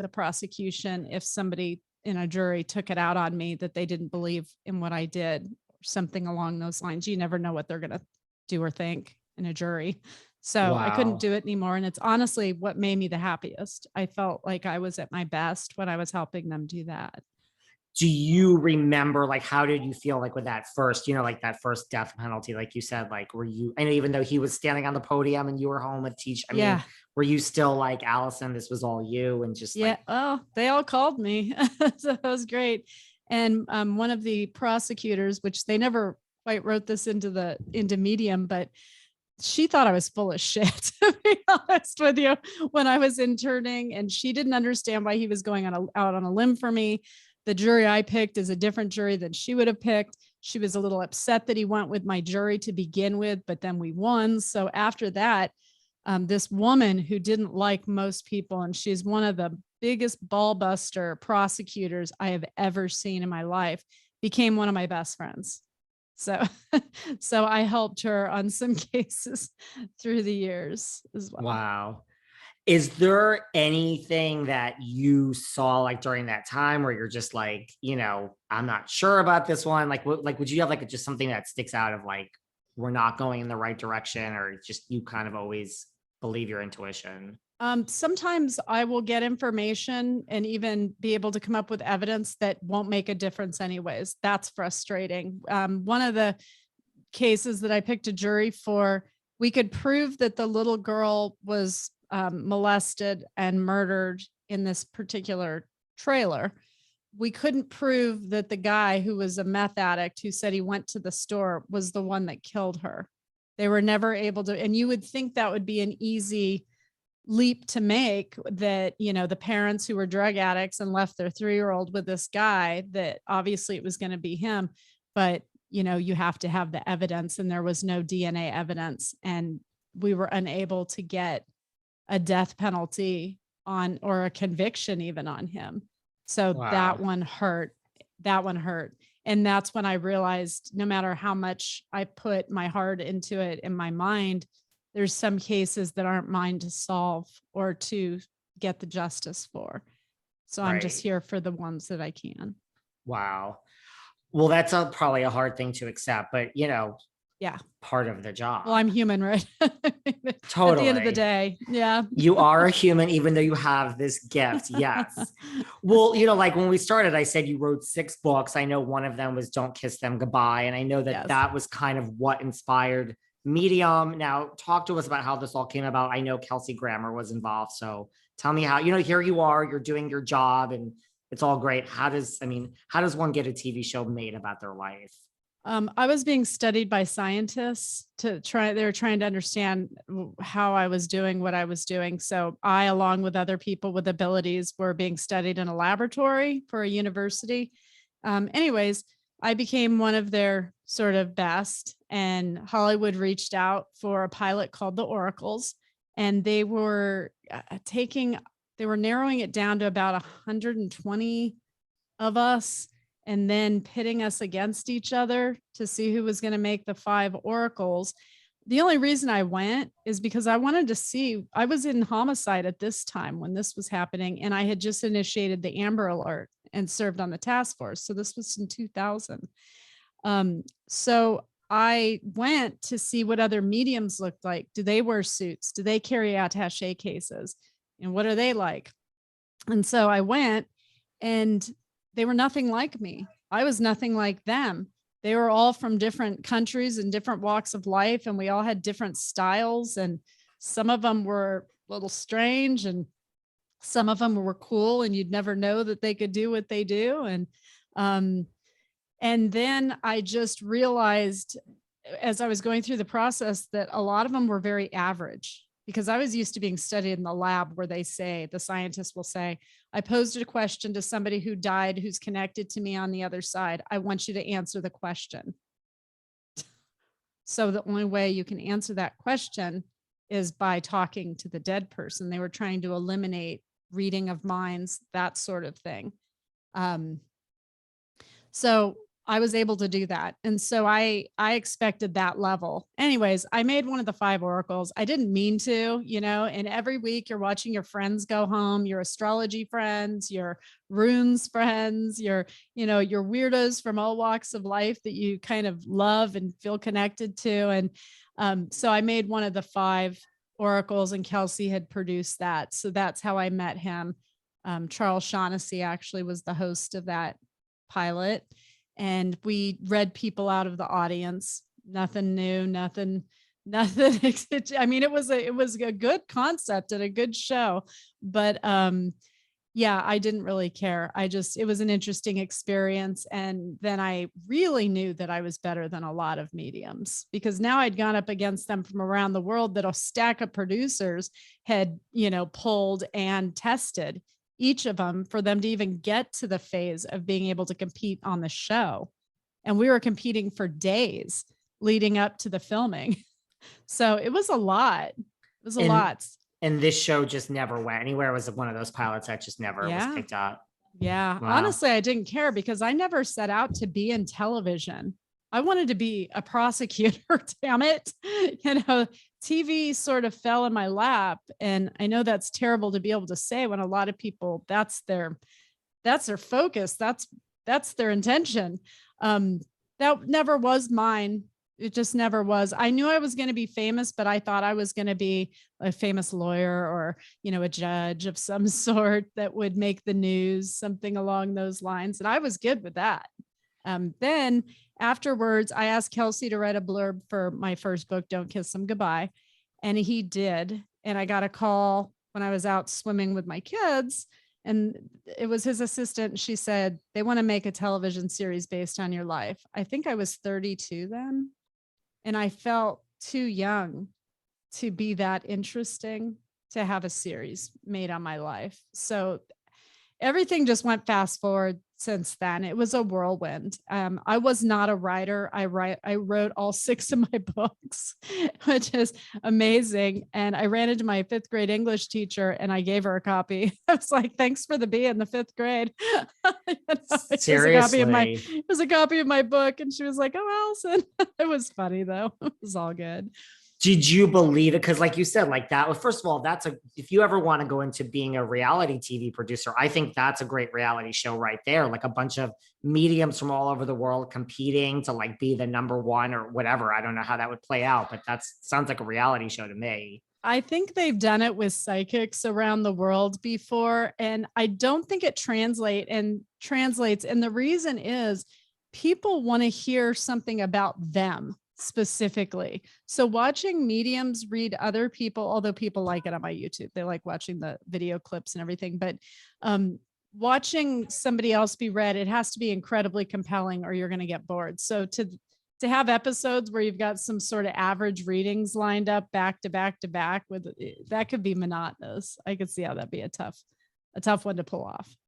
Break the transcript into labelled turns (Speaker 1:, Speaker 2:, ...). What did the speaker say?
Speaker 1: the prosecution if somebody in a jury took it out on me that they didn't believe in what I did, or something along those lines. You never know what they're going to do or think in a jury. So I couldn't do it anymore. And it's honestly what made me the happiest. I felt like I was at my best when I was helping them do that.
Speaker 2: Do you remember, like, how did you feel like with that first, like that first death penalty, like you said, like, were you, I know even though he was standing on the podium and you were home with I mean, were you still like, Allison, this was all you, and just like,
Speaker 1: oh, they all called me. So it was great. And one of the prosecutors, which they never quite wrote this into Medium, but she thought I was full of shit, to be honest with you, when I was interning, and she didn't understand why he was going out on a limb for me. The jury I picked is a different jury than she would have picked. She was a little upset that he went with my jury to begin with, but then we won. So after that, this woman who didn't like most people, and she's one of the biggest ball buster prosecutors I have ever seen in my life, became one of my best friends. So, so I helped her on some cases through the years as well.
Speaker 2: wow. Is there anything that you saw like during that time where you're just like, I'm not sure about this one? Like, would you have like just something that sticks out of like, we're not going in the right direction, or just you kind of always believe your intuition?
Speaker 1: Sometimes I will get information and even be able to come up with evidence that won't make a difference anyways. That's frustrating. One of the cases that I picked a jury for, we could prove that the little girl was molested and murdered in this particular trailer. We couldn't prove that the guy who was a meth addict who said he went to the store was the one that killed her. They were never able to, and you would think that would be an easy leap to make, that, the parents who were drug addicts and left their 3-year-old with this guy, that obviously it was going to be him. But, you have to have the evidence, and there was no DNA evidence, and we were unable to get a death penalty on, or a conviction even on him. So
Speaker 2: Wow.
Speaker 1: that one hurt. And that's when I realized no matter how much I put my heart into it in my mind, there's some cases that aren't mine to solve or to get the justice for. So I'm just here for the ones that I can.
Speaker 2: Wow. Well, that's probably a hard thing to accept, but part of the job.
Speaker 1: Well, I'm human, right?
Speaker 2: Totally.
Speaker 1: At the end of the day. Yeah.
Speaker 2: You are a human, even though you have this gift. Yes. Well, like when we started, I said you wrote 6 books. I know one of them was Don't Kiss Them Goodbye. And I know that that was kind of what inspired Medium. Now, talk to us about how this all came about. I know Kelsey Grammer was involved. So tell me how, here you are, you're doing your job and it's all great. How does one get a TV show made about their life?
Speaker 1: I was being studied by scientists they were trying to understand how I was doing what I was doing. So I, along with other people with abilities, were being studied in a laboratory for a university. Anyways, I became one of their sort of best, and Hollywood reached out for a pilot called The Oracles, and they were narrowing it down to about 120 of us, and then pitting us against each other to see who was going to make the 5 oracles. The only reason I went is because I wanted to see, I was in homicide at this time when this was happening, and I had just initiated the Amber Alert and served on the task force. So this was in 2000. So I went to see what other mediums looked like. Do they wear suits? Do they carry attaché cases? And what are they like? And so I went, and they were nothing like me. I was nothing like them. They were all from different countries and different walks of life, and we all had different styles, and some of them were a little strange, and some of them were cool, and you'd never know that they could do what they do. And then I just realized as I was going through the process that a lot of them were very average, because I was used to being studied in the lab where the scientists will say, I posed a question to somebody who died, who's connected to me on the other side. I want you to answer the question. So the only way you can answer that question is by talking to the dead person. They were trying to eliminate reading of minds, that sort of thing. So I was able to do that. And so I expected that level. Anyways, I made one of the 5 oracles. I didn't mean to, and every week you're watching your friends go home, your astrology friends, your runes friends, your weirdos from all walks of life that you kind of love and feel connected to. And so I made one of the 5 oracles, and Kelsey had produced that. So that's how I met him. Charles Shaughnessy actually was the host of that pilot. And we read people out of the audience. Nothing new, nothing. I mean, it was a good concept and a good show, but yeah, I didn't really care. It was an interesting experience. And then I really knew that I was better than a lot of mediums, because now I'd gone up against them from around the world that a stack of producers had, pulled and tested each of them for them to even get to the phase of being able to compete on the show. And we were competing for days leading up to the filming. So it was a lot. It was a lot.
Speaker 2: And this show just never went anywhere. It was one of those pilots that just never was picked up.
Speaker 1: Yeah. Wow. Honestly, I didn't care, because I never set out to be in television. I wanted to be a prosecutor, damn it. TV sort of fell in my lap. And I know that's terrible to be able to say when a lot of people, that's their focus. That's their intention. That never was mine. It just never was. I knew I was going to be famous, but I thought I was going to be a famous lawyer or, a judge of some sort that would make the news, something along those lines. And I was good with that. Then afterwards, I asked Kelsey to write a blurb for my first book, Don't Kiss Them Goodbye. And he did. And I got a call when I was out swimming with my kids, and it was his assistant. She said, they want to make a television series based on your life. I think I was 32 then. And I felt too young to be that interesting to have a series made on my life. So everything just went fast forward since then. It was a whirlwind. I was not a writer. I wrote all 6 of my books, which is amazing. And I ran into my 5th grade English teacher and I gave her a copy. I was like, thanks for the B in the 5th grade.
Speaker 2: Seriously.
Speaker 1: It was a copy of my book. And she was like, oh, Allison. It was funny though. It was all good.
Speaker 2: Did you believe it? Because like you said, like that, well, first of all, if you ever want to go into being a reality TV producer, I think that's a great reality show right there. Like a bunch of mediums from all over the world competing to like be the number one or whatever. I don't know how that would play out, but that sounds like a reality show to me.
Speaker 1: I think they've done it with psychics around the world before. And I don't think it translates. And the reason is people want to hear something about them specifically. So watching mediums read other people, although people like it on my YouTube, they like watching the video clips and everything, but watching somebody else be read, it has to be incredibly compelling or you're going to get bored. So to have episodes where you've got some sort of average readings lined up back to back to back, that could be monotonous. I could see how that'd be a tough one to pull off.